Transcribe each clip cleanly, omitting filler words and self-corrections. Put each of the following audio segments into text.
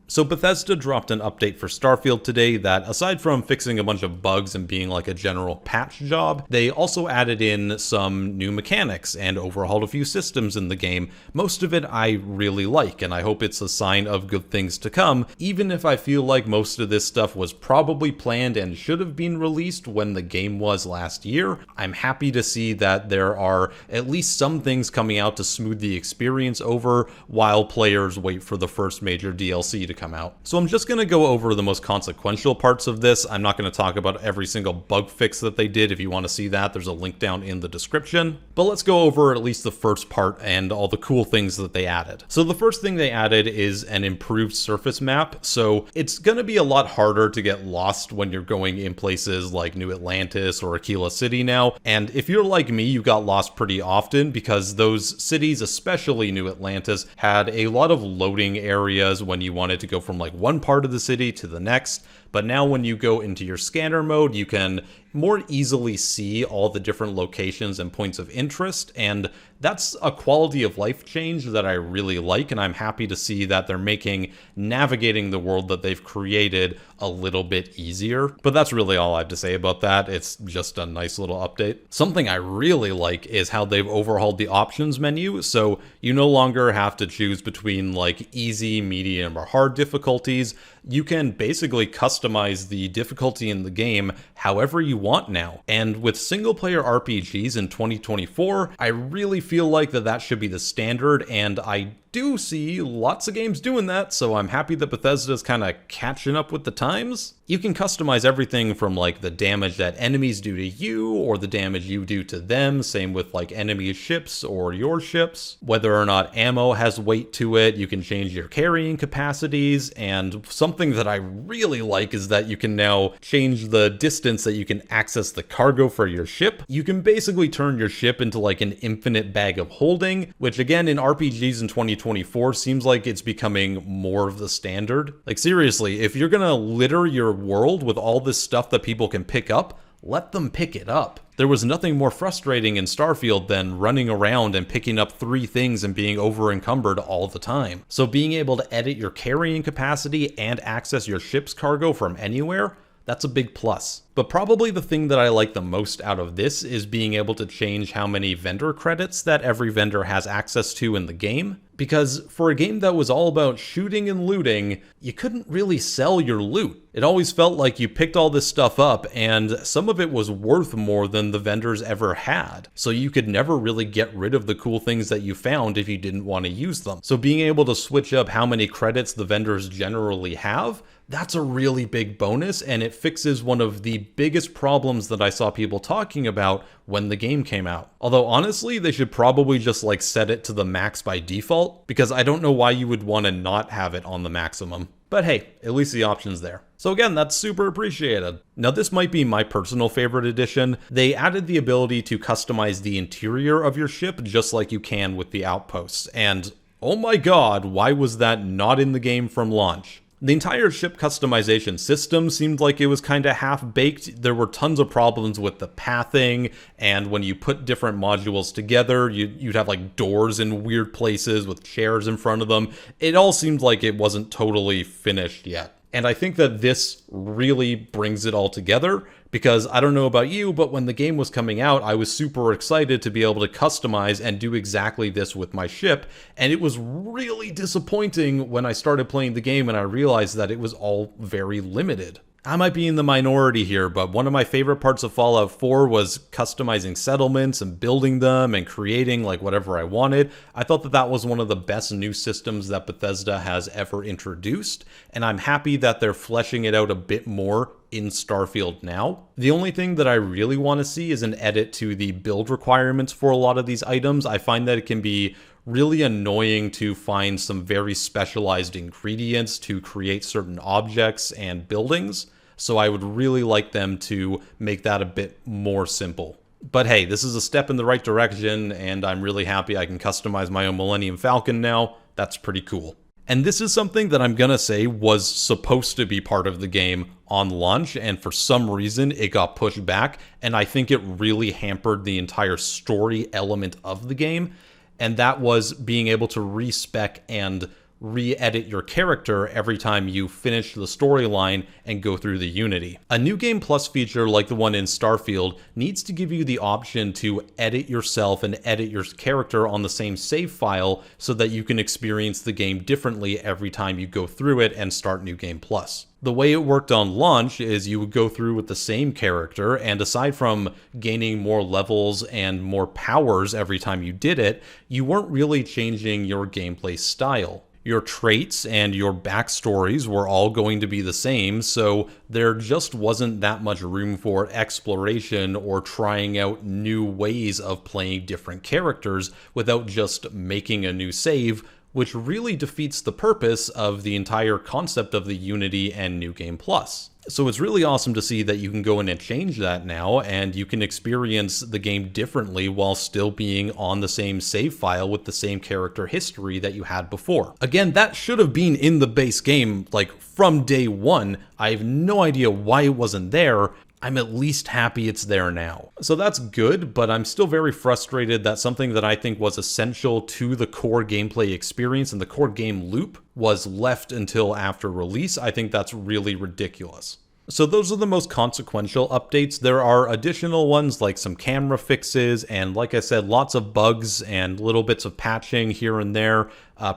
So Bethesda dropped an update for Starfield today that, aside from fixing a bunch of bugs and being like a general patch job, they also added in some new mechanics and overhauled a few systems in the game. Most of it I really like, and I hope it's a sign of good things to come, even if I feel like most of this stuff was probably planned and should have been released when the game was last year. I'm happy to see that there are at least some things coming out to smooth the experience over while players wait for the first major DLC to come out. So I'm just going to go over the most consequential parts of this. I'm not going to talk about every single bug fix that they did. If you want to see that, there's a link down in the description. But let's go over at least the first part and all the cool things that they added. So the first thing they added is an improved surface map. So it's going to be a lot harder to get lost when you're going in places like New Atlantis or Aquila City now. And if you're like me, you got lost pretty often because those cities, especially New Atlantis, had a lot of loading areas when you wanted to go from like one part of the city to the next. But now when you go into your scanner mode, you can more easily see all the different locations and points of interest, and that's a quality of life change that I really like, and I'm happy to see that they're making navigating the world that they've created a little bit easier. But that's really all I have to say about that. It's just a nice little update. Something I really like is how they've overhauled the options menu, so you no longer have to choose between like easy, medium, or hard difficulties. You can basically customize the difficulty in the game however you want now. And with single-player RPGs in 2024, I really feel like that should be the standard, and I do see lots of games doing that, so I'm happy that Bethesda's kind of catching up with the times. You can customize everything from like the damage that enemies do to you or the damage you do to them, same with like enemy ships or your ships. Whether or not ammo has weight to it, you can change your carrying capacities, and something that I really like is that you can now change the distance that you can access the cargo for your ship. You can basically turn your ship into like an infinite bag of holding, which again in RPGs in 2024 seems like it's becoming more of the standard. Like seriously, if you're gonna litter your world with all this stuff that people can pick up, let them pick it up. There was nothing more frustrating in Starfield than running around and picking up 3 things and being over encumbered all the time. So being able to edit your carrying capacity and access your ship's cargo from anywhere, that's a big plus. But probably the thing that I like the most out of this is being able to change how many vendor credits that every vendor has access to in the game. Because for a game that was all about shooting and looting, you couldn't really sell your loot. It always felt like you picked all this stuff up and some of it was worth more than the vendors ever had. So you could never really get rid of the cool things that you found if you didn't want to use them. So being able to switch up how many credits the vendors generally have, that's a really big bonus, and it fixes one of the biggest problems that I saw people talking about when the game came out. Although honestly, they should probably just like set it to the max by default, because I don't know why you would want to not have it on the maximum. But hey, at least the option's there. So again, that's super appreciated. Now this might be my personal favorite addition. They added the ability to customize the interior of your ship just like you can with the outposts. And oh my god, why was that not in the game from launch? The entire ship customization system seemed like it was kind of half-baked. There were tons of problems with the pathing, and when you put different modules together, you'd have like doors in weird places with chairs in front of them. It all seemed like it wasn't totally finished yet. And I think that this really brings it all together, because I don't know about you, but when the game was coming out, I was super excited to be able to customize and do exactly this with my ship, and it was really disappointing when I started playing the game and I realized that it was all very limited. I might be in the minority here, but one of my favorite parts of Fallout 4 was customizing settlements and building them and creating like whatever I wanted. I thought that that was one of the best new systems that Bethesda has ever introduced, and I'm happy that they're fleshing it out a bit more in Starfield now. The only thing that I really want to see is an edit to the build requirements for a lot of these items. I find that it can be really annoying to find some very specialized ingredients to create certain objects and buildings. So I would really like them to make that a bit more simple. But hey, this is a step in the right direction, and I'm really happy I can customize my own Millennium Falcon now. That's pretty cool. And this is something that I'm gonna say was supposed to be part of the game on launch, and for some reason it got pushed back, and I think it really hampered the entire story element of the game, and that was being able to respec and re-edit your character every time you finish the storyline and go through the Unity. A New Game Plus feature like the one in Starfield needs to give you the option to edit yourself and edit your character on the same save file so that you can experience the game differently every time you go through it and start New Game Plus. The way it worked on launch is you would go through with the same character, and aside from gaining more levels and more powers every time you did it, you weren't really changing your gameplay style. Your traits and your backstories were all going to be the same, so there just wasn't that much room for exploration or trying out new ways of playing different characters without just making a new save, which really defeats the purpose of the entire concept of the Unity and New Game Plus. So it's really awesome to see that you can go in and change that now, and you can experience the game differently while still being on the same save file with the same character history that you had before. Again, that should have been in the base game, like, from day one. I have no idea why it wasn't there. I'm at least happy it's there now. So that's good, but I'm still very frustrated that something that I think was essential to the core gameplay experience and the core game loop was left until after release. I think that's really ridiculous. So those are the most consequential updates. There are additional ones like some camera fixes and, like I said, lots of bugs and little bits of patching here and there,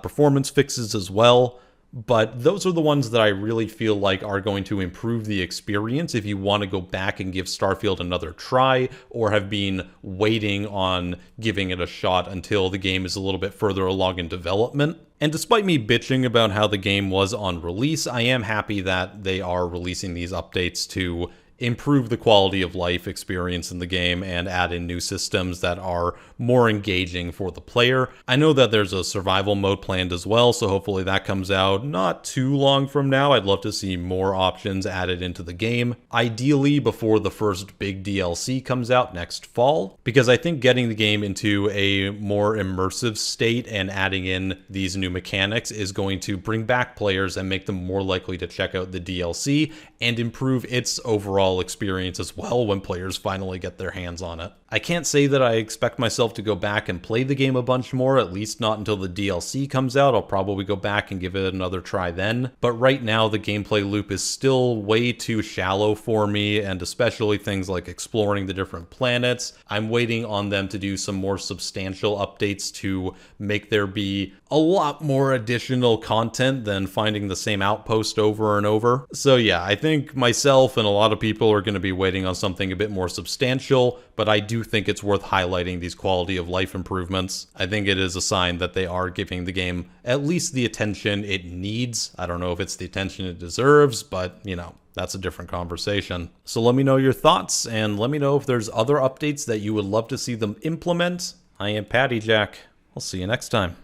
performance fixes as well. But those are the ones that I really feel like are going to improve the experience if you want to go back and give Starfield another try, or have been waiting on giving it a shot until the game is a little bit further along in development. And despite me bitching about how the game was on release, I am happy that they are releasing these updates to improve the quality of life experience in the game and add in new systems that are more engaging for the player. I know that there's a survival mode planned as well, so hopefully that comes out not too long from now. I'd love to see more options added into the game, ideally before the first big DLC comes out next fall, because I think getting the game into a more immersive state and adding in these new mechanics is going to bring back players and make them more likely to check out the DLC and improve its overall experience as well when players finally get their hands on it. I can't say that I expect myself to go back and play the game a bunch more, at least not until the DLC comes out. I'll probably go back and give it another try then. But right now, the gameplay loop is still way too shallow for me, and especially things like exploring the different planets. I'm waiting on them to do some more substantial updates to make there be a lot more additional content than finding the same outpost over and over. So yeah, I think myself and a lot of people are going to be waiting on something a bit more substantial, but I do think it's worth highlighting these quality of life improvements. I think it is a sign that they are giving the game at least the attention it needs. I don't know if it's the attention it deserves, but you know, that's a different conversation. So let me know your thoughts, and let me know if there's other updates that you would love to see them implement. I am Patty Jack. I'll see you next time.